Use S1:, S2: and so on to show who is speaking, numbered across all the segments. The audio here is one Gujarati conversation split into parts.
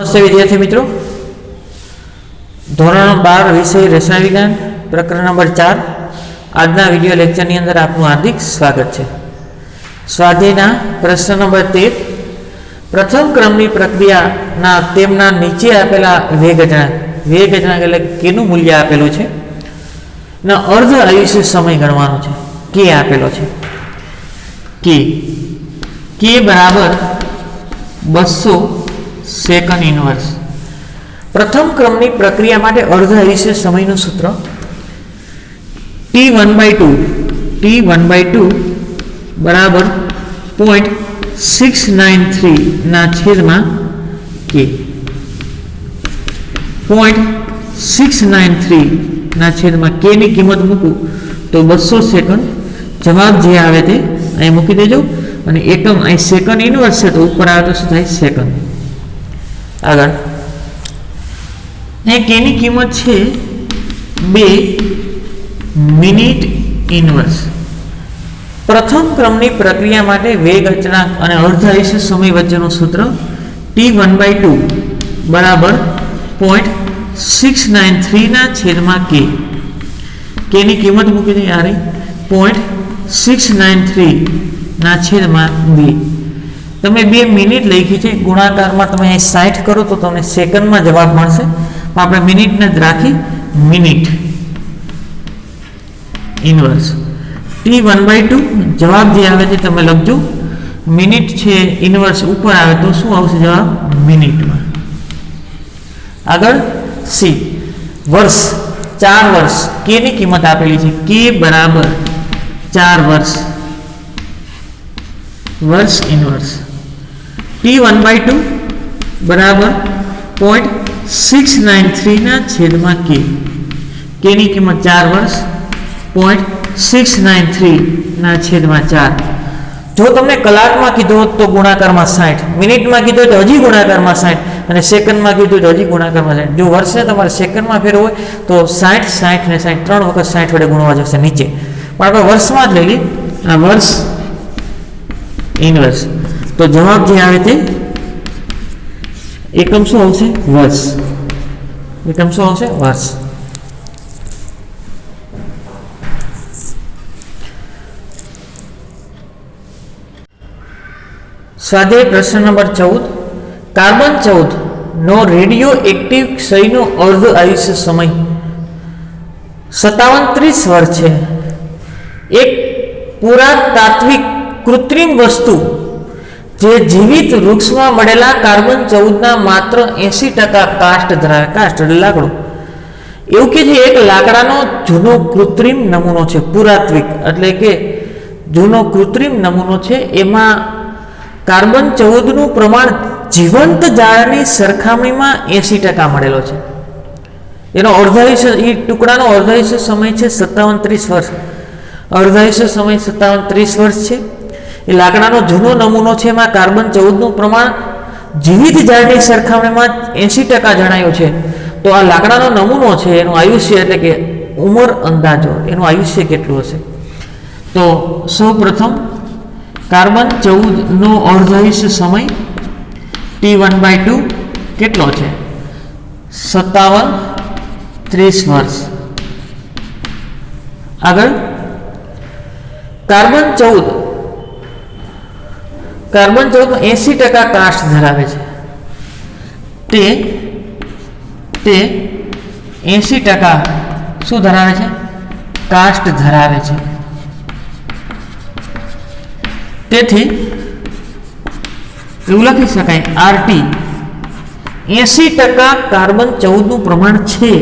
S1: नमस्ते विद्यार्थी मित्रों, धोरण 12 विषय रसायन विज्ञान प्रकरण नंबर 4 આજના વિડિયો લેક્ચરની અંદર આપનું હાર્દિક સ્વાગત છે। સ્વાધ્યાયના પ્રશ્ન નંબર 13 પ્રથમ ક્રમની પ્રક્રિયાના તેમના નીચે આપેલા વેગ અચળાંક એટલે કેનું મૂલ્ય આપેલું છે ના અર્ધ આયુષ્ય સમય ગણવાનો છે। કે આપેલો છે કે બરાબર 200 સેકન્ડ ઇનવર્સ। પ્રથમ ક્રમની પ્રક્રિયા માટે અર્ધ આયુષ્ય સમયનું સૂત્ર T1/2 बराबर 0.693 ना छेदમાં k 0.693 ના છેદમાં k ની કિંમત મૂકું તો 200 સેકન્ડ જવાબ જે આવે તે અહીં મૂકી દેજો અને એકમ અહીં સેકન્ડ ઇનવર્સ છે તો ઉપર આવે તો શું થાય સેકન્ડ। આગળ અહીં k ની કિંમત છે 2 મિનિટ ઇનવર્સ। પ્રથમ ક્રમની પ્રક્રિયા માટે વેગ અચળાંક અને અર્ધ આયુષ્ય સમય વચ્ચેનું સૂત્ર T1/2 બરાબર 0.693 ના છેદમાં k ની કિંમત મૂકી દઈએ આ 0.693 ના છેદમાં 2। તમે 2 મિનિટ લખી છે, ગુણાકારમાં તમે અહીં 60 કરો તો તમને સેકન્ડમાં જવાબ મળશે, પણ આપણે મિનિટને જ રાખી મિનિટ ઇનવર્સ। T1/2 જવાબ જે આવે છે તમે લખજો, મિનિટ છે ઇનવર્સ ઉપર આવે તો શું આવશે જવાબ મિનિટમાં। આગળ સી વર્ષ 4 વર્ષ k ની કિંમત આપેલી છે k બરાબર 4 વર્ષ ઇનવર્સ। T1/2 બરાબર 0.693 ના છેદમાં k ની કિંમત 4 વર્ષ 0.693 ના છેદમાં 4। જો તમને કલાકમાં કીધું તો ગુણાકારમાં 60, મિનિટમાં કીધું તો હજી ગુણાકારમાં 60 અને સેકન્ડમાં કીધું તો હજી ગુણાકારમાં 60। જો વર્ષને તમારે સેકન્ડમાં ફેરવું હોય તો 60 60 ને 60 3 વખત 60 વડે ગુણવા જશે નીચે, પણ આપણે વર્ષમાં જ લઈ લઈએ આ વર્ષ ઇનવર્સ તો જવાબ જે આવે તે એકમ શું આવશે વર્ષ। એકમ શું આવશે વર્ષ। સ્વાધ્યાય પ્રશ્ન નંબર 14 કાર્બન 14 નો રેડિયો એક્ટિવ ક્ષયનો અર્ધ આયુષ્ય સમય 57-30 વર્ષ છે। એક પુરાતાત્વિક કૃત્રિમ વસ્તુ જે જીવિત વૃક્ષમાં મળેલા કાર્બન 14 ના માત્ર 80% કાસ્ટ ધરાવે, કાસ્ટ એટલે લાકડું, એવું કે જે એક લાકડાનો જૂનો કૃત્રિમ નમૂનો છે, પુરાતાત્વિક એટલે કે જૂનો કૃત્રિમ નમૂનો છે, એમાં કાર્બન 14 નું પ્રમાણ જીવંત ઝાડની સરખામણીમાં 80% મળેલો છે। એનો અર્ધાયુષ્ય એ ટુકડાનો અર્ધાયુષ્ય સમય છે 57-30 વર્ષ। અર્ધાયુષ્ય સમય 57-30 વર્ષ છે। એ લાકડાનો જૂનો નમૂનો છે, એમાં કાર્બન 14 નું પ્રમાણ જીવિત ઝાડની સરખામણીમાં 80% જણાયું છે। તો આ લાકડાનો નમૂનો છે એનું આયુષ્ય એટલે કે ઉંમર અંદાજો એનું આયુષ્ય કેટલું હશે। તો સૌ પ્રથમ કાર્બન 14 નો અર્ધાયુષ્ય સમય T1/2 કેટલો છે 57-30 વર્ષ। આગળ કાર્બન 14 80% કાસ્ટ ધરાવે છે, તે 80% શું ધરાવે છે કાસ્ટ ધરાવે છે। તેથી એવું લખી શકાય RT 80% કાર્બન 14 નું પ્રમાણ છે।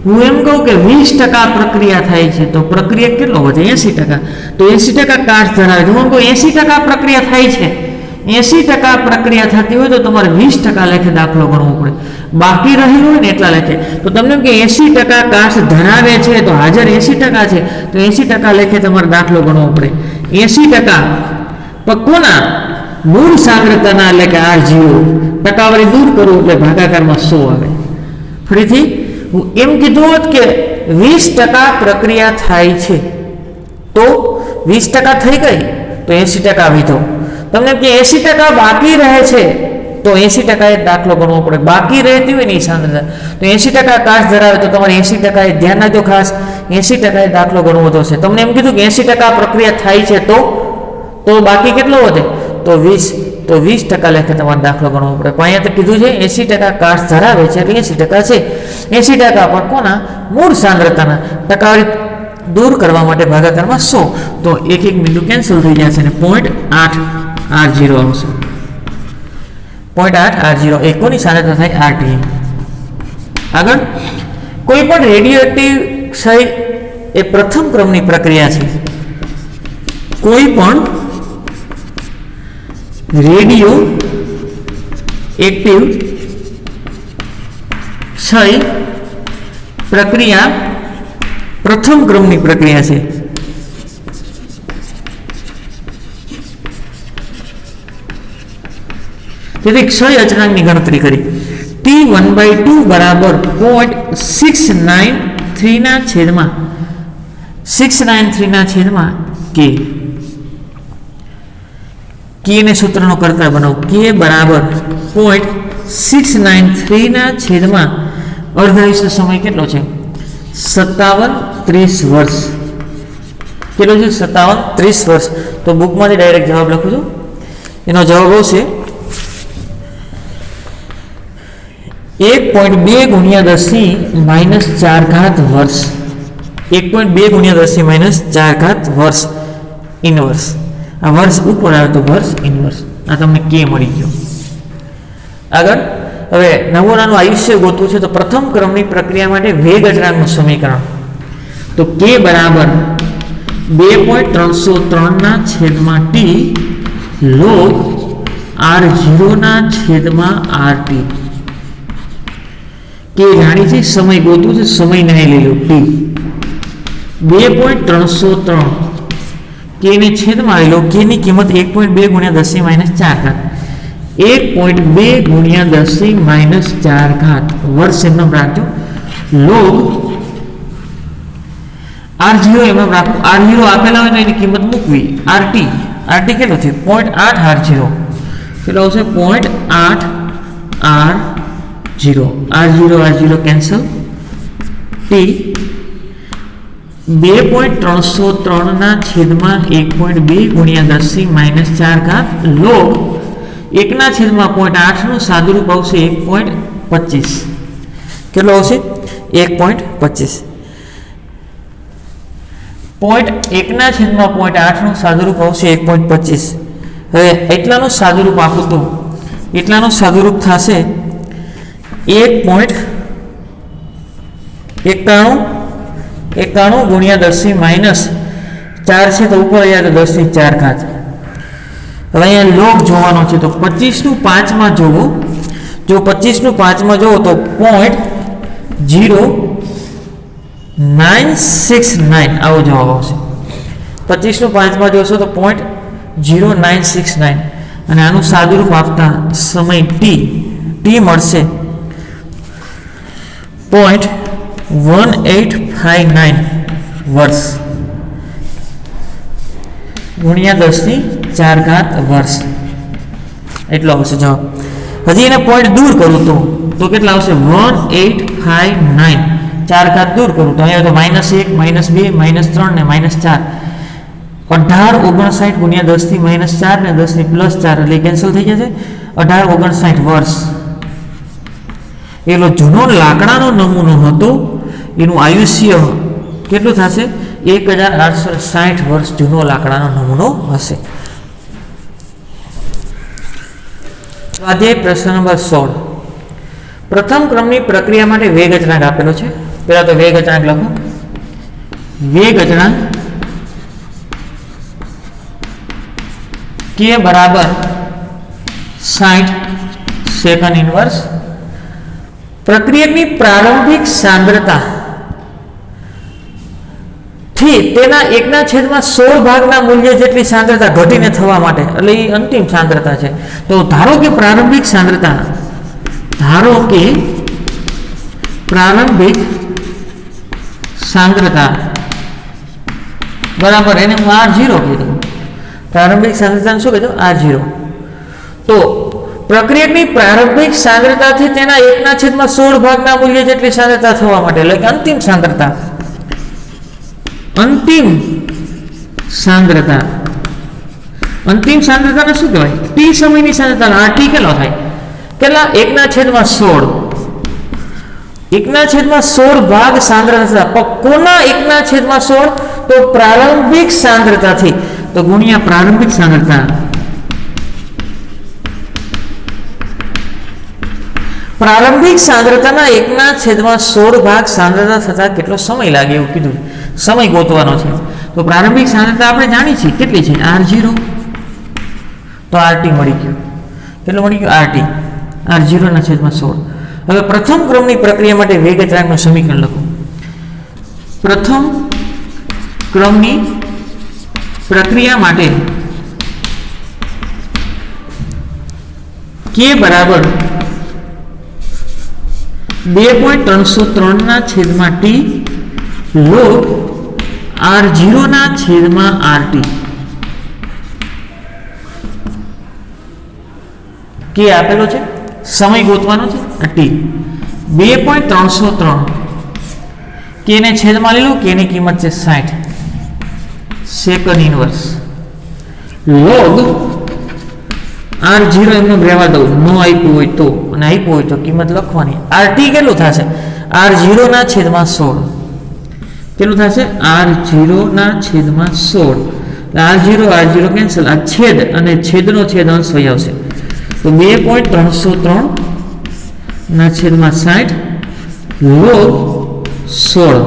S1: હું એમ કહું કે 20% પ્રક્રિયા થાય છે તો પ્રક્રિયા કેટલો વધે 80%, તો 80% કાસ્ટ ધરાવે છે। હું કહું 80% પ્રક્રિયા થાય છે, 80% પ્રક્રિયા થતી હોય તો તમારે 20% લેખે દાખલો ગણવો પડે, બાકી રહેલું હોય ને એટલા લેખે। તો તમને એમ કે 80% કાસ્ટ ધરાવે છે તો હાજર 80% છે તો 80% લેખે તમારે દાખલો ગણવો પડે। 80% કોના મૂળ સાંદ્રતાના એટલે કે R0 ટકાવારી દૂર કરો એટલે ભાગાકારમાં 100 આવે। ફરીથી હું એમ કીધું હોત કે 20% પ્રક્રિયા થાય છે તો 20% થઈ ગઈ તો 80% વીધો, તમને કે 80% બાકી રહે છે તો તો 80% એ દાખલો ગણવો પડે. બાકી રહેતી હોય ને એ સાંદ્રતા, તો 80% કાચ ધરાવે તો તમારે 80% એ ધ્યાન રાખજો ખાસ, 80% એ દાખલો ગણવો થશે. તમને એમ કીધું કે 80% પ્રક્રિયા થાય છે તો બાકી કેટલો વધે? તો 20. તો 20% લેખે તમારે દાખલો ગણવો પડે. પણ અહીંયા તો કીધું છે 80% કાચ ધરાવે છે એટલે 80% છે. 80% પણ કોના? મૂળ સાંદ્રતાના. ટકાવારી દૂર કરવા માટે ભાગાકારમાં 100, તો એક બિંદુ કેન્સલ થઈ જશે અને 0.8 R0 આવશે. 0.8 R0 એ કોની સાંદ્રતા થાય? RT. આગળ, કોઈ પણ રેડિયોએક્ટિવ ક્ષય એ પ્રથમ ક્રમની પ્રક્રિયા છે. કોઈ પણ રેડિયો એક્ટિવ ક્ષય પ્રક્રિયા પ્રથમ ક્રમની પ્રક્રિયા છે. તેથી ક્ષય અચળાંકની ગણતરી કરી. T1/2 બરાબર 0.693 ના છેદમાં 693 ના છેદમાં K. K ને સૂત્રનો કરતા બનાવો. K બરાબર 0.693 ના છેદમાં અર્ધાયુષ્ય સમય કેટલો છે? 57-30 વર્ષ. કેટલો છે? 57-30 વર્ષ. તો બુકમાંથી ડાયરેક્ટ જવાબ લખું છું. એનો જવાબ આવશે 1.2 ગુણ્યા 10 - 4 વર્ષ. 1.2 ગુણ્યા 10 - 4 વર્ષ ઇનવર્સ. આ વર્ષ ઉપર આવે તો વર્ષ ઇનવર્સ. આ તમને કે મળી ગયો. આગળ, હવે નમૂનાનું આયુષ્ય ગોતવું છે તો પ્રથમ ક્રમની પ્રક્રિયા માટે વેગ અચળાંકનું સમીકરણ. તો K બરાબર 2.303 ના છેદમાં T log R0 ના છેદમાં RT. K જાણી છે, સમય ગોતવું છે, સમય નહીં લઈ લો T. 2.303 K ને છેદમાં લઈ લો. K ની કિંમત 1.2 ગુણ્યા 10 - 4. 1.2 ગુણ્યા 10 - 4 વર્ષ એમનો રાખજો. લોગ R0 એમનો રાખો. R0 આપેલા હોય તો એની કિંમત મૂકવી. RT કેટલો છે? 0.8 R0. કેટલો આવશે? 0.8 R0 કેન્સલ. T 2.303 ના છેદમાં 1.2 ગુણ્યા 10 - 4 લોગ 1 ના છેદમાં 0.8 નું સાદુરૂપ આવશે 1.25. કેટલો આવશે? 1.25. 1 ના છેદમાં 0.8 નું સાદુરૂપ આવશે 1.25. હવે એટલાનું સાદુરૂપ આપું તો એટલાનું સાદુરૂપ થશે 1.91 ગુણ્યા 10 - 4 છે તો ઉપર આવ્યા તો 10 ની 4 ઘાત. હવે અહીંયા લોગ જોવાનો છે તો 25 નું 5 માં જોવો. જો 25 નું 5 માં જોવો તો 0.0969 આવો જવાબ આવશે. 25 નું 5 માં જોશો તો 0.0969 અને આનું સાદુરૂપ આપતા સમય T મળશે 0.1859 વર્ષ ગુણ્યા 10 ની 4 વર્ષ. એટલો આવશે જવાબ. હજી એને પોઈન્ટ દૂર કરું તો કેટલા આવશે? 1859. 4 દૂર કરું તો અહીંયા તો -1 -2 -3 ને -4. 1859 ગુણ્યા 10 થી -4 ને 10 ની +4 એટલે કેન્સલ થઈ જશે. 1859 વર્ષ. એટલો જૂનો લાકડાનો નમૂનો હતો, એનું આયુષ્ય કેટલું થશે? 1860 વર્ષ જૂનો લાકડાનો નમૂનો હશે. સ્વાધ્યાય પ્રશ્ન નંબર 16. પ્રથમ ક્રમની પ્રક્રિયા માટે વેગ અચળાંક આપેલો છે. પહેલા તો વેગ અચળાંક લખો. વેગ અચળાંક K બરાબર 60 સેકન્ડ ઇનવર્સ. પ્રક્રિયાની પ્રારંભિક સાંદ્રતા થી તેના 1/16 ભાગના મૂલ્ય જેટલી સાંદ્રતા ઘટીને થવા માટે, એટલે એ અંતિમ સાંદ્રતા છે. તો ધારો કે પ્રારંભિક સાંદ્રતા બરાબર એને હું R0 કીધું. પ્રારંભિક સાંદ્રતાને શું કીધું? R0. તો પ્રક્રિયકની પ્રારંભિક સાંદ્રતાથી તેના 1/16 ભાગના મૂલ્ય જેટલી સાંદ્રતા થવા માટે, એટલે કે અંતિમ સાંદ્રતા શું કહેવાય? ટી સમયની સાંદ્રતા. RT કેટલો થાય? કેટલા? 1/16. 1/16 ભાગ સાંદ્રતા. કોના 1/16? તો પ્રારંભિક સાંદ્રતાથી. તો ગુણ્યા પ્રારંભિક સાંદ્રતા. પ્રારંભિક સાંદ્રતાના 1/16 ભાગ સાંદ્રતા થતા કેટલો સમય લાગે એવું કીધું. સમય ગોતવાનો છે. તો પ્રારંભિક સાંદ્રતા આપણે જાણી છીએ કેટલી છે? R0. તો RT મળી ગયું. કેટલું મળી ગયું? RT. R0/16. હવે પ્રથમ ક્રમની પ્રક્રિયા માટે વેગ અચળાંકનું સમીકરણ લખો. પ્રથમ ક્રમની પ્રક્રિયા માટે K બરાબર 2.303/T log R0/RT. K આપેલો છે, સમય ગોતવાનો છે. T 2.303. K ને છેદમાં લઈ લો. K ની કિંમત છે 60 સેકન્ડ ઇનવર્સ log R0 એમને રહેવા દઉં, નો આપ્યું હોય તો, અને આપ્યું હોય તો કિંમત લખવાની. RT કેટલું થશે? R0/16. કેટલું થશે? R0/16. R0 કેન્સલ, આ છેદ અને છેદનો છેદ અંશ વહી આવશે. તો 2.303/60 log 16.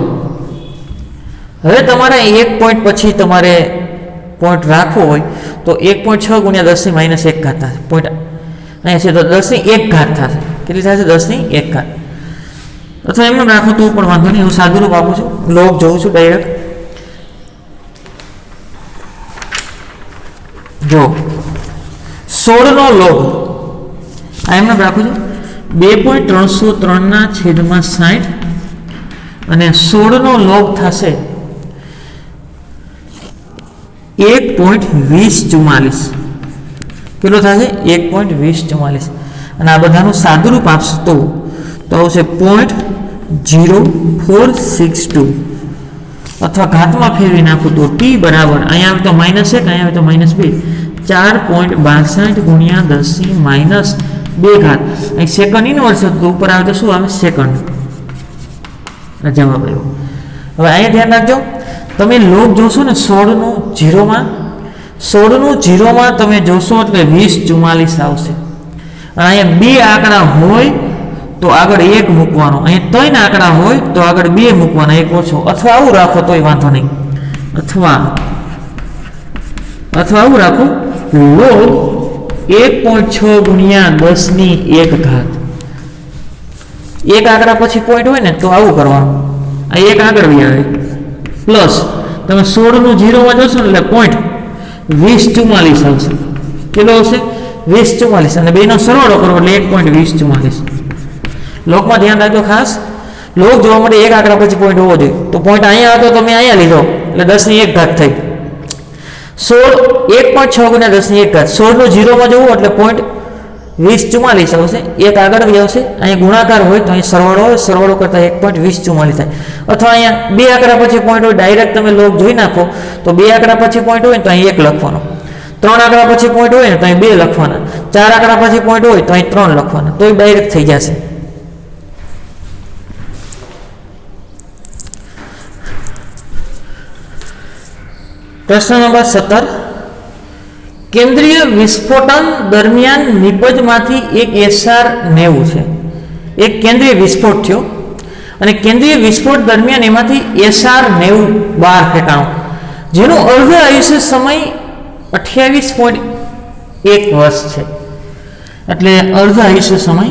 S1: હવે તમારે એક પોઈન્ટ પછી તમારે પોઈન્ટ રાખવો હોય તો 1.6 × 10⁻1 થશે. પોઈન્ટ અહીંયા છે તો 10⁻1 થશે. કેટલી થશે? 10⁻1. અથવા એમને રાખો તો પણ વાંધો નહીં. હું સાદું રૂપ આપું છું, લોગ જોઉં છું ડાયરેક્ટ. જો 16 નો લોગ આ એમને રાખું છું 2.303/60 અને 16 નો લોગ થશે 1.2044. કેટલો થશે? 1.2044. અને આ બધાનું સાદું રૂપ આપશે તો આવશે 0.0462 અથવા ઘાતમાં ફેરવી નાખું તો T બરાબર અહીંયા આવે તો -1, અહીંયા આવે તો -2, 4.62 × 10⁻2 અહીં સેકન્ડ ઇનવર્સ હતું તો ઉપર આવે તો શું આવે? સેકન્ડ. આ જવાબ આવ્યો. હવે અહીંયા ધ્યાન રાખજો, તમે લોગ જોશો ને 16 નું 0માં તમે જોશો એટલે 2044 આવશે. અને અહીંયા બે આંકડા હોય તો આગળ 1 મૂકવાનો, અહીંયા 3 આંકડા હોય તો આગળ 2 મૂકવાના, 1 ઓછો. અથવા આવું રાખો તોય વાંધો નહીં. અથવા આવું રાખો લોગ 1.6 × 10⁻1. એક આંકડા પછી પોઈન્ટ હોય ને તો આવું કરવાનું. આ એક આગળ બી આવે પ્લસ તમે 16 નું 0માં જોશો ને એટલે પોઈન્ટ 2044 આવશે. કેટલો આવશે? 2044. અને બેનો સરવાળો કરો એટલે 1.2044. લોકમાં ધ્યાન રાખજો ખાસ, લોક જોવા માટે એક આંકડા પછી પોઈન્ટ હોવો જોઈએ. તો પોઈન્ટ અહીંયા હતો તમે અહીંયા લીધો એટલે 10⁻1 થઈ. 1.6 × 10⁻1. 16 નું 0માં જોવું એટલે પોઈન્ટ 2044 આવશે. એક આગળ બી આવશે. અહીંયા ગુણાકાર હોય તો અહીં સરવાળો હોય, સરવાળો કરતા 1.2044 થાય. અથવા અહીંયા બે આંકડા પછી પોઈન્ટ હોય ડાયરેક્ટ તમે લોગ જોઈ નાખો તો બે આંકડા પછી પોઈન્ટ હોય તો અહીં 1 લખવાનો, 3 આંકડા પછી પોઈન્ટ હોય ને તો અહીં 2 લખવાના, 4 આંકડા પછી પોઈન્ટ હોય તો અહીં 3 લખવાના, તો એ ડાયરેક્ટ થઈ જશે. પ્રશ્ન નંબર 17. કેન્દ્રીય વિસ્ફોટન દરમિયાન નિપજમાંથી એક SR90 છે. એક કેન્દ્રીય વિસ્ફોટ થયો અને કેન્દ્રીય વિસ્ફોટ દરમિયાન એમાંથી SR90 બહાર ફેંકાણો, જેનો અર્ધ આયુષ્ય સમય 28.1 વર્ષ છે. એટલે અર્ધ આયુષ્ય સમય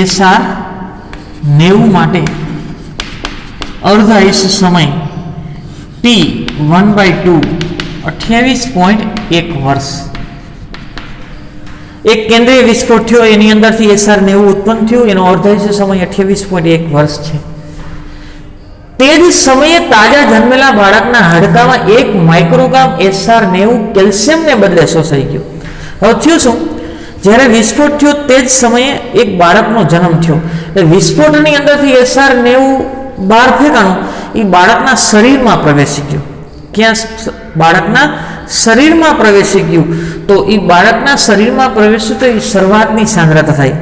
S1: SR90 માટે અર્ધ આયુષ્ય સમય T1/2 28.1 વર્ષ. એક કેન્દ્રીય વિસ્ફોટ થયો, એની અંદરથી SR90 ઉત્પન્ન થયું, એનો અર્ધાયુષ્ય સમય 28.1 વર્ષ છે. તે જ સમયે તાજા જન્મેલા બાળકના હાડકામાં 1 માઇક્રોગ્રામ SR90 કેલ્શિયમને બદલે શોષાઈ ગયું. હવે થયું શું? જ્યારે વિસ્ફોટ થયો તે જ સમયે એક બાળકનો જન્મ થયો. એટલે વિસ્ફોટની અંદરથી SR-90 બહાર ફેંકાણું, એ બાળકના શરીરમાં પ્રવેશી ગયું. ક્યાં? બાળકના શરીરમાં પ્રવેશી ગયું. તો એ બાળકના શરીરમાં પ્રવેશ્યું તો એ શરૂઆતની સાંદ્રતા થાય.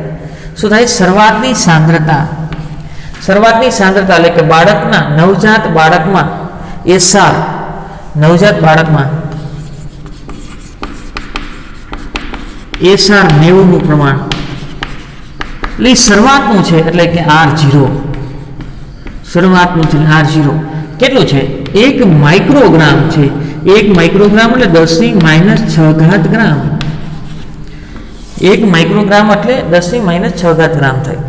S1: શું થાય? શરૂઆતની સાંદ્રતા. શરૂઆતની સાંદ્રતા એટલે કે બાળકના નવજાત બાળકમાં SR, નવજાત બાળકમાં SR-90 નું પ્રમાણ એટલે શરૂઆતનું છે, એટલે કે R0. શરૂઆતનું છે R0 કેટલું છે? 1 માઇક્રોગ્રામ છે. 1 માઇક્રોગ્રામ એટલે 10⁻6 ગ્રામ. 1 માઇક્રોગ્રામ એટલે 10⁻6 ગ્રામ થાય.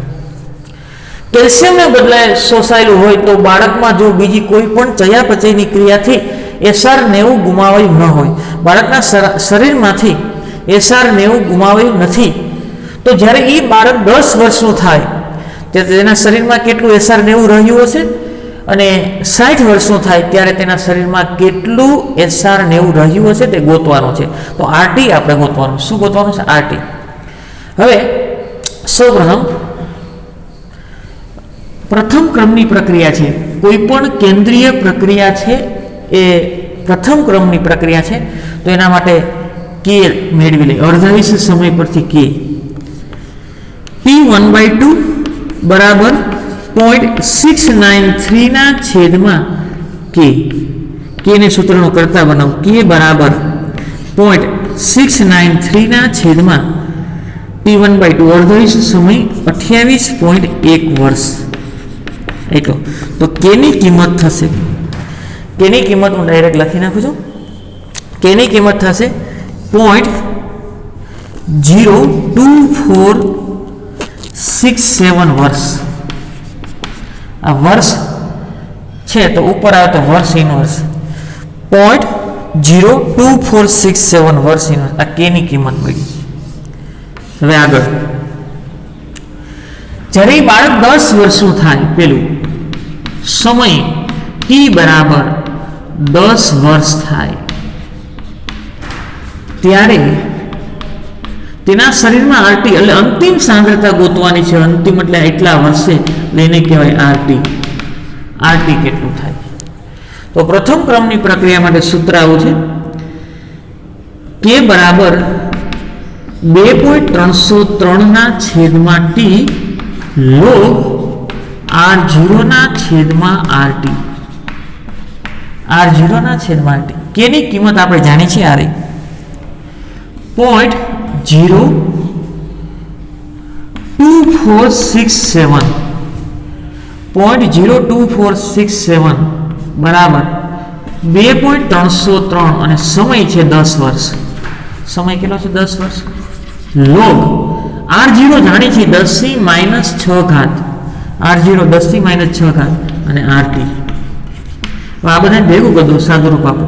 S1: કેલ્શિયમને બદલે શોષાયેલું હોય તો બાળકમાં જો બીજી કોઈ પણ ચયાપચયની ક્રિયાથી SR-90 ગુમાવાયું ન હોય, બાળકના શરીરમાંથી SR-90 ગુમાવાયું નથી, તો જ્યારે એ બાળક 10 વર્ષનું થાય ત્યારે તેના શરીરમાં કેટલું SR-90 રહ્યું હશે, અને 60 વર્ષનું થાય ત્યારે તેના શરીરમાં કેટલું SR-90 રહ્યું હશે તે ગોતવાનું છે. તો RT આપણે ગોતવાનું. શું ગોતવાનું છે? RT. હવે સૌપ્રથમ પ્રથમ ક્રમની પ્રક્રિયા છે. કોઈ પણ કેન્દ્રીય પ્રક્રિયા છે એ પ્રથમ ક્રમની પ્રક્રિયા છે, તો એના માટે K મેળવી લે. અર્ધાવીસ સમય પરથી K P1/2 બરાબર 0.693 ના છેદમાં K. K ને સૂત્રનો કરતા બનાવો. K બરાબર 0.693 ના છેદમાં P1/2 અર્ધાવીસ સમય 28.1 વર્ષ. એટલો તો K ની કિંમત થશે. K ની કિંમત હું ડાયરેક્ટ લખી નાખું છું. K ની કિંમત થશે 0.02467 વર્ષ. આ વર્ષ છે તો ઉપર આવે તો વર્ષ ઇનવર્સ 0.02467 વર્ષ ઇનવર્સ. આ K ની કિંમત મળી. હવે આગળ જ્યારે બાળક 10 વર્ષનું થાય, પેલું સમય T બરાબર 10 વર્ષ થાય ત્યારે તેના શરીરમાં RT એટલે અંતિમ સાંદ્રતા ગોતવાની છે. અંતિમ એટલે એટલા વર્ષે, એને કહેવાય RT. RT કેટલું થાય? તો પ્રથમ ક્રમની પ્રક્રિયા માટે સૂત્ર આવું છે. K બરાબર 2.303 ના છેદમાં T log R0 ના છેદમાં RT. R0 ના છેદમાં RT. K ની કિંમત આપણે જાણી છીએ આ રહી 0.02467 બરાબર 2.303 અને સમય છે 10 વર્ષ. સમય કેટલો છે? 10 વર્ષ. લોગ R0 જાણી છે 10⁻6 ઘાત. R0 10⁻6 ઘાત અને RT. આ બધા ભેગું કરી દો, સાદું રૂપ આપો.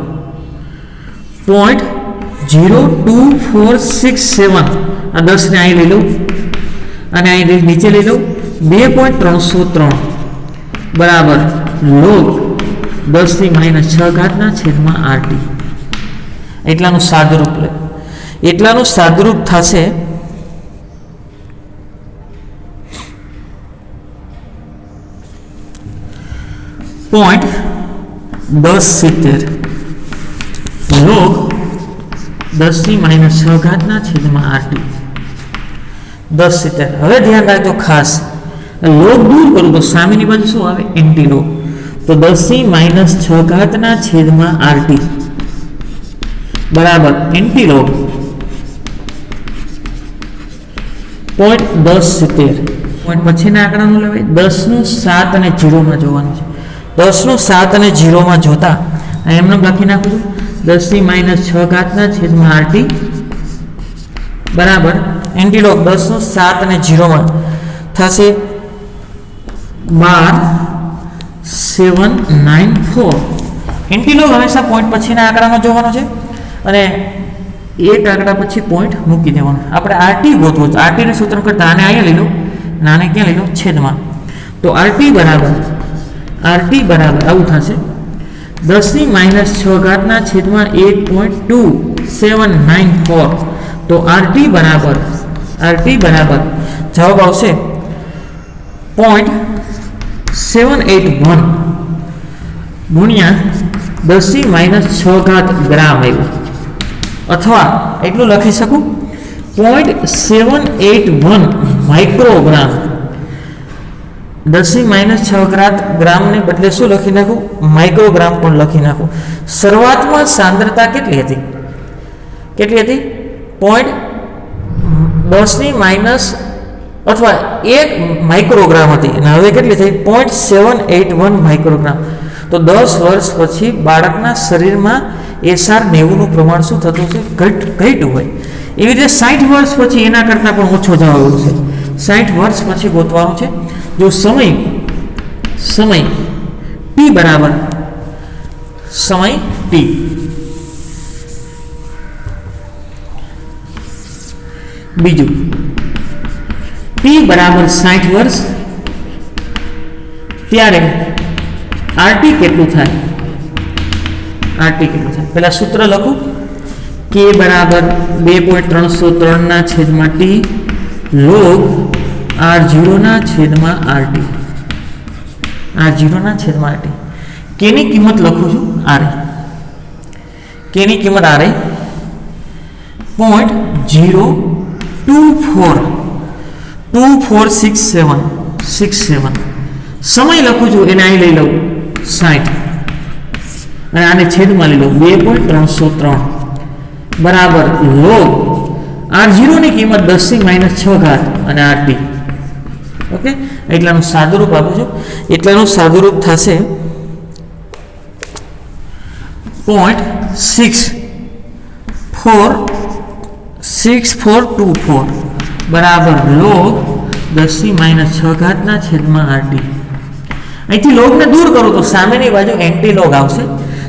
S1: 0.02467 આ 10 ને અહીં લઈ લઉં અને અહીં નીચે લઈ લઉં. 2.303 બરાબર લોગ 10⁻6 ઘાતના છેદમાં RT. એટલાનું સાદુરૂપ લે. એટલાનું સાદુરૂપ થશે 0.1070 લોગ 10⁻6 ઘાતના છેદમાં RT. 1070. હવે ધ્યાન રાખજો ખાસ, લોગ દૂર કરું તો સામેની બાજુ શું આવે? એન્ટીલોગ. તો 10⁻6 ઘાતના છેદમાં RT બરાબર એન્ટીલોગ 0.1070. પોઈન્ટ પછીના આંકડાનું લેવાય 10 નું 7 અને 0 માં જોવાનું છે. 10 નું 7 અને 0 માં જોતા એમને લખી નાખું છું 10⁻6 ઘાતના છેદમાં RT બરાબર એન્ટીલોગ 10 નું 7 અને 0 માં થશે 12794. એન્ટીલોગ હંમેશા પોઈન્ટ પછીના આંકડામાં જોવાનો છે અને એક આંકડા પછી પોઈન્ટ મૂકી દેવાનો. આપણે RT ગોતવો છે. RT નું સૂત્ર કરતા આને અહીંયા લઈ લો, નાને ક્યાં લઈ લો? છેદમાં. તો RT બરાબર આવું થશે 10⁻6 છેદમાં 1.2794. તો RT બરાબર RT बराबर जवाब आवशे 0.781 गुणिया 10⁻⁶ ग्राम आव्युं अथवा एटलुं लखी शकूं 0.781 माइक्रोग्राम 10⁻⁶ ग्राम ने बदले शुं लखी नाखूं माइक्रोग्राम पण लखी नाखूं। शरूआतमां सांद्रता केटली हती 0.10 अथवा 1 माइक्रोग्राम हती अने हवे केटली थई 0.781 माइक्रोग्राम। तो 10 वर्ष पछी बाळकना शरीरमां SR90 नुं प्रमाण शुं थतुं छे घट्युं होय। एवी रीते 60 वर्ष पछी एना करता पण ओछो जवाब आवशे। 60 वर्ष पछी गोतवानुं छे। जो समय T बराबर समय T बीजू T बराबर 60 वर्ष त्यारे RT केटलुं थाय पहला सूत्र लखूं K बराबर 2.303 ना छेदमां T log R0 ना छेदमां RT R0 ना छेदमां RT K ની કિંમત લખું છું RA K ની કિંમત RA 0.2467 समय લખું છું એને અહીં લઈ લઉં 60 અને આને છેદમાં લઈ લઉં 2.303 बराबर log R0 ની કિંમત 10⁻⁶ અને RT ओके એટલાનું સાદુરૂપ આપું છું એટલાનું સાદુરૂપ થશે 0.6424 बराबर log 10⁻⁶ ना छेदमां RT અહીંથી log ને દૂર કરો તો સામેની બાજુ એન્ટી log આવશે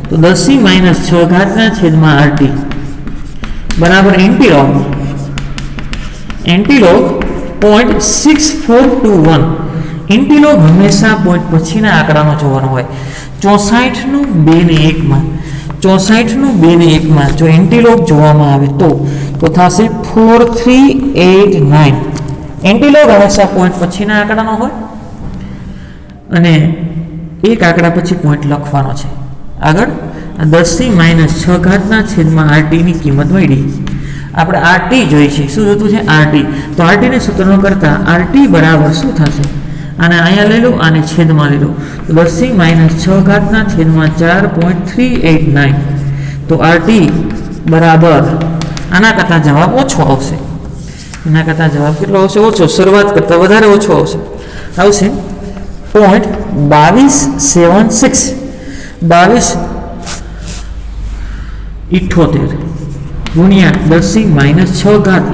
S1: તો 10⁻⁶ ના છેદમાં RT बराबर एंटी लॉग 0.6421 एंटी लॉग हमेशा पॉइंट पछीना आंकड़ानो जोवानो होय 64 नु 2 ने 1 में 64 नु 2 ने 1 में जो एंटी लॉग जोवामां आवे तो थाशे 4389 एंटी लॉग हमेशा पॉइंट पछीना आंकड़ानो होय अने एक आंकड़ा पछी पॉइंट लखवानो छे आगळ 10⁻⁶ ना छेदमां RT ની કિંમત મળી આપણે RT જોઈ છે શું જોતું છે RT તો RT ને સૂત્રનો કરતા RT બરાબર શું થશે આને અહીંયા લઈ લો આને છેદમાં લઈ લો તો 10⁻⁶ ના છેદમાં 4.389 તો RT બરાબર આના કરતા જવાબ ઓછો આવશે એના કરતા જવાબ કેટલો આવશે ઓછો શરૂઆત કરતા વધારે ઓછો આવશે 0.2276 78 गुणिया 10⁻⁶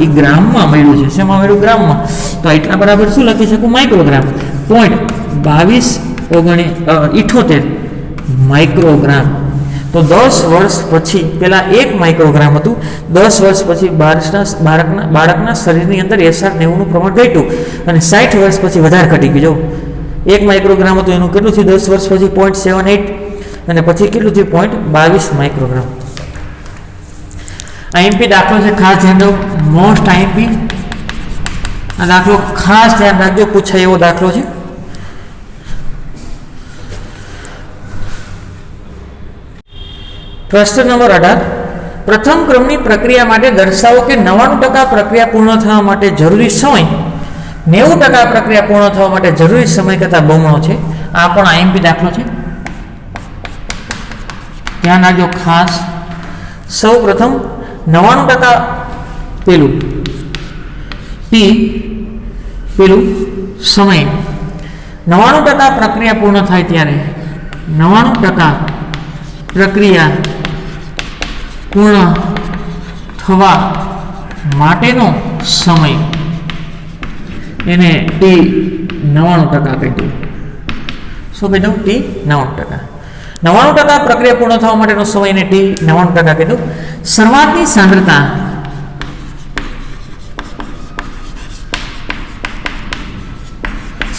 S1: ई ग्राम में मळ्युं छे शेमां मळ्युं ग्राम में तो एटला बराबर शुं लखी शकूं माइक्रोग्राम 0.2278 माइक्रोग्राम तो 10 वर्ष पछी पेला 1 माइक्रोग्राम हतुं 10 वर्ष पछी बाळकना शरीरनी अंदर SR90 नुं प्रमाण घट्युं अने 60 वर्ष पछी वधारे घटी गयुं जो 1 माइक्रोग्राम हतुं एनुं केटलुं थयुं 10 वर्ष पछी 0.78 अने पछी केटलुं थयुं 0.22 माइक्रोग्राम आईएमपी दाखलो से खास ध्यान दो मोस्ट आईएमपी आ दाखलो खास ध्यान रखजो पूछाय एवो दाखलो छे प्रश्न नंबर 18 प्रथम क्रमनी प्रक्रिया माटे दर्शाવો કે 99% प्रक्रिया पूर्ण થવા માટે જરૂરી સમય 90% प्रक्रिया पूर्ण થવા માટે જરૂરી સમય કરતા બમણો છે આ પણ આઈએમપી દાખલો છે ધ્યાન રાખજો ખાસ સૌ પ્રથમ 99% पेलू T पेलू समय 99% प्रक्रिया पूर्ण थाय त्यारे 99% प्रक्रिया पूर्ण थवा माटेनो समय एने T 99% कहीए शुं कहीदुं T 99% 99% प्रक्रिया पूर्ण थवा माटेनो समय ने T 99% कहीदुं शरूआतनी सांद्रता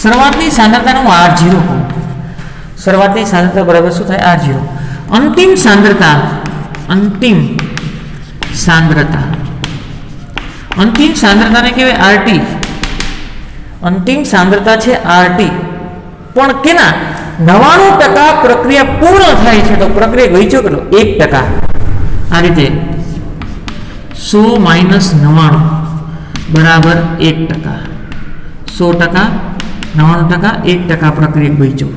S1: શરૂઆતની સાંદ્રતાનું R0 કહું શરૂઆતની સાંદ્રતા બરાબર શું થાય R0 અંતિમ સાંદ્રતા અંતિમ સાંદ્રતાને કહેવાય આરટી. અંતિમ સાંદ્રતા છે આરટી. પણ કેના 99% પ્રક્રિયા પૂર્ણ થાય છે તો પ્રક્રિયા વહેંચો કેટલો 1%. આ રીતે 100 - 99 બરાબર 1%. 100%, 99%, 1% પ્રક્રિયા વહેંચો.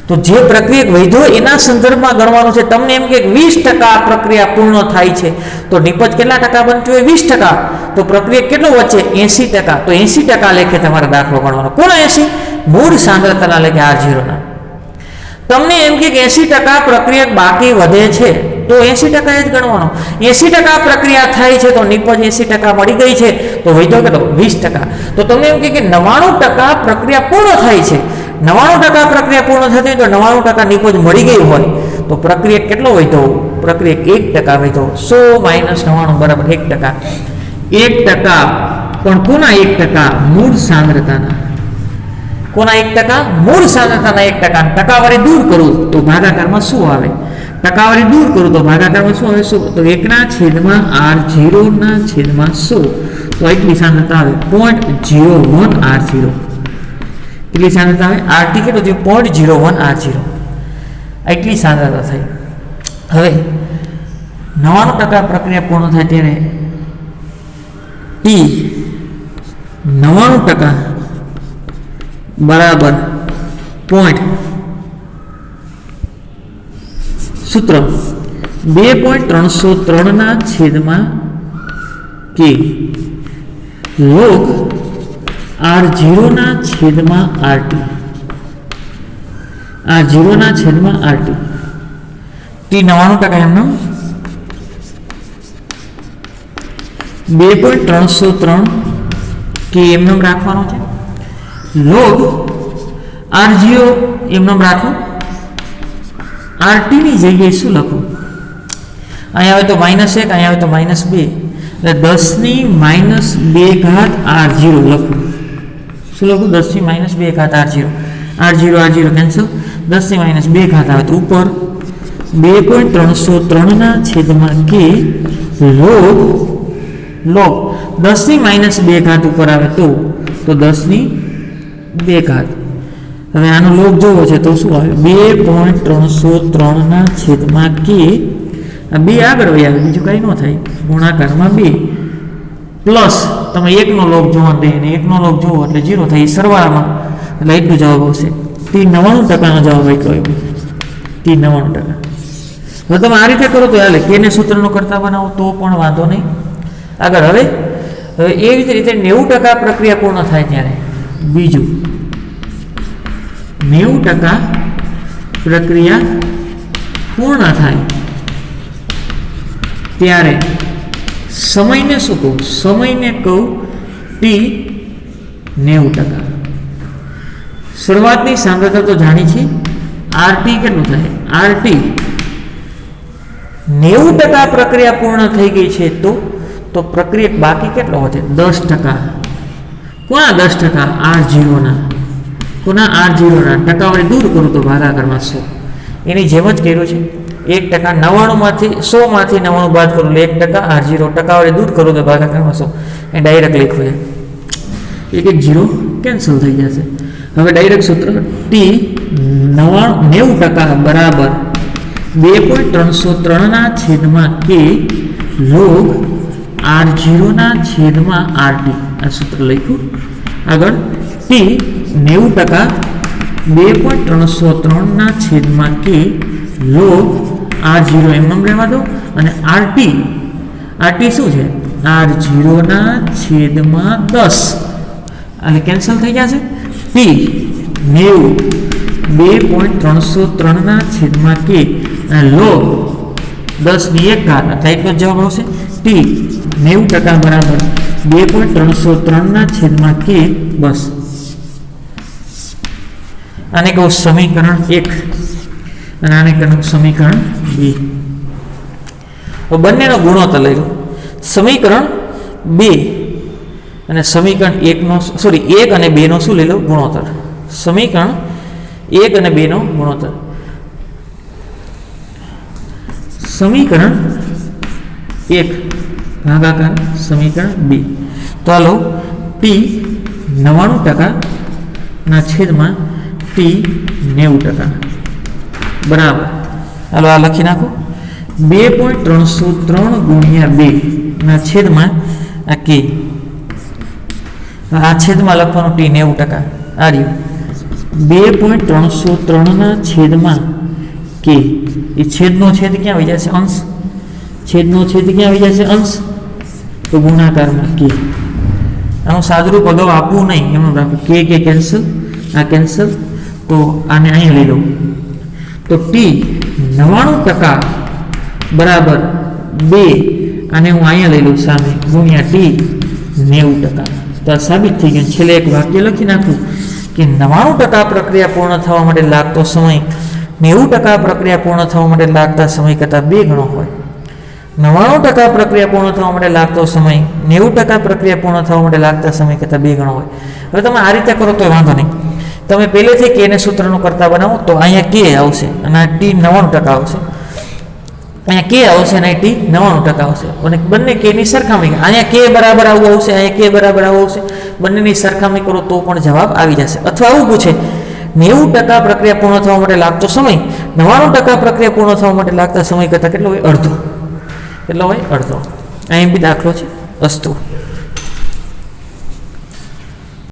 S1: તો જે પ્રક્રિયા વૈધો એના સંદર્ભમાં ગણવાનું છે. તમને એમ કે 20% પ્રક્રિયા પૂર્ણ થાય છે તો નિપજ કેટલા ટકા બનતું હોય 20%. તો પ્રક્રિયા કેટલું વચ્ચે 80%. તો 80% લેખે તમારે દાખલો ગણવાનો. કોના 80? મૂળ સાંદ્રતાના લેખે R0 ના. તમને એમ કે 80% પ્રક્રિયા બાકી વધે છે તો 80% જ ગણવાનો. 80% પ્રક્રિયા થાય છે તો નિપજ 80% મળી ગઈ છે તો વૈધો કેટલો 20%. તો તમને એમ કે 99% પ્રક્રિયા પૂર્ણ થાય છે. 99% પ્રક્રિયા પૂર્ણ થતી હોય તો 99% નિપજ મળી ગઈ હોય તો પ્રક્રિયા કેટલો વૈધો? પ્રક્રિયા 1% વૈધો. 100 - 99 બરાબર 1%. 1% પણ કોના 1%? મૂળ સાંદ્રતાના. કોના 1%? મૂળ સાંદ્રતાના 1%. ટકાવારી દૂર કરું તો ભાગાકારમાં શું આવે? ટકાવારી દૂર કરું તો ભાગાકારમાં શું આવે? 100. તો 1/R0/100 તો એટલી સાંદ્રતા આવે 0.01 R0. કેટલી સાંદ્રતા આવે? આરટી કેટલું થયું? 0.01 R0. એટલી સાંદ્રતા થઈ. હવે 99% પ્રક્રિયા પૂર્ણ થાય ત્યારે ટી 99% બરાબર પોઈન્ટ સૂત્ર 2.303/k log R0/RT. R0/RT. T 99% એમનો 2.303 કે એમનો રાખવાનો છે. log R0 એમનો રાખો. RT ની જગ્યાએ શું લખું? અહીંયા આવે તો -1, અહીંયા આવે તો -2 એટલે 10⁻² R0 લખું. શું લખું? 10⁻² R0. R0 cancel. 10⁻² આવે તો ઉપર 2.303/k log 10⁻² ઉપર આવે તો 10⁻². હવે આનો લોગ જોવો છે તો શું આવે? 2.303/k. આ 2 આગળ વહી આવે બીજું કંઈ ન થાય. ગુણાકારમાં 2 પ્લસ તમે 1 નો લોગ જોવા દે અને 1 નો લોગ જોવો એટલે 0 થાય. સરવાળામાં એટલે એટલું જવાબ આવશે. ટી 99% નો જવાબ એટલો આવ્યો. ટી 99%. હવે તમે આ રીતે કરો તો હાલે. કેને સૂત્રનો કરતા બનાવો તો પણ વાંધો નહીં. આગળ હવે એવી જ રીતે 90% પ્રક્રિયા પૂર્ણ થાય ત્યારે બીજું 90% પ્રક્રિયા પૂર્ણ થાય ત્યારે સમયને શું કહું? સમયને કહું ટી 90%. શરૂઆતની સાંદ્રતા તો જાણી છે. આરટી કેટલું થાય? આરટી 90% પ્રક્રિયા પૂર્ણ થઈ ગઈ છે તો પ્રક્રિયા બાકી કેટલો વધે? 10%. કોના 10%? R0 ના. કોના? R0 ના. ટકાવારી દૂર કરું તો ભાગાકારમાં 100. એની જેમ જ કર્યું છે. 1%. 99 માંથી 100 માંથી 99 બાદ કરું એટલે 1%. R0 ટકાવારી દૂર કરું તો ભાગાકારમાં 100. એ ડાયરેક્ટ લખ્યું છે. એક 0 કેન્સલ થઈ જશે. હવે ડાયરેક્ટ સૂત્ર ટી 90% બરાબર 2.303/k log R0/RT. આ સૂત્ર લખ્યું. આગળ ટી 90% 2.303/k log R0 એમ રહેવા દો અને RT શું છે? R0/10 એટલે કેન્સલ થઈ જશે. ટી 2.303/k અને log 10⁻1 એટલે એટલો જવાબ આવશે. ટી 90% બરાબર 2.303/k બસ. આને કહું સમીકરણ 1 અને આને કહું સમીકરણ 2. બંનેનો ગુણોત્તર લઈ લો. સમીકરણ 2 અને સમીકરણ 1 નો 1 અને 2 નો શું લઈ લો? ગુણોત્તર. સમીકરણ 1 અને 2 નો ગુણોત્તર. સમીકરણ 1 ભાગાકાર સમીકરણ 2. તો હાલો ટી 99% ના છેદમાં ટી 90% બરાબર. હાલો આ લખી નાખો 2.303 ગુણ્યા 2 ના છેદમાં આ કે આ છેદમાં લખવાનું ટી 90% આ રહ્યું 2.303 ના છેદમાં કે એ છેદનો છેદ ક્યાં આવી જશે અંશ છેદનો છેદ ક્યાં આવી જશે અંશ તો ગુણાકારમાં કે આનું સાદુરૂપ અગાઉ આપવું નહીં એમ રાખો કે કેન્સલ આ કેન્સલ તો આને અહીંયા લઈ લો તો ટી 99% બરાબર 2 આને હું અહીંયા લઈ લઉં સામે ગુણ્યા ટી 90%. તો આ સાબિત થઈ ગયું. છેલ્લે એક વાક્ય લખી નાખું કે 99% પ્રક્રિયા પૂર્ણ થવા માટે લાગતો સમય 90% પ્રક્રિયા પૂર્ણ થવા માટે લાગતા સમય કરતાં 2 ગણો હોય. 99% પ્રક્રિયા પૂર્ણ થવા માટે લાગતો સમય 90% પ્રક્રિયા પૂર્ણ થવા માટે લાગતા સમય કરતાં 2 ગણો હોય. હવે તમે આ રીતે કરો તો વાંધો નહીં. તમે પહેલેથી કે ને સૂત્રનું કરતા બનાવો તો અહીંયા કે આવશે અને આ ટી 99% આવશે. અહીંયા કે આવશે અને ટી 99% આવશે અને બંને કેની સરખામણી અહીંયા કે બરાબર આવું આવશે અહીંયા કે બરાબર આવું આવશે બંનેની સરખામણી કરો તો પણ જવાબ આવી જશે. અથવા આવું પૂછે 90% પ્રક્રિયા પૂર્ણ થવા માટે લાગતો સમય 99% પ્રક્રિયા પૂર્ણ થવા માટે લાગતા સમય કરતાં કેટલો હોય અડધો. કેટલો હોય અડધો. અહીં બી દાખલો છે. અસ્તુ.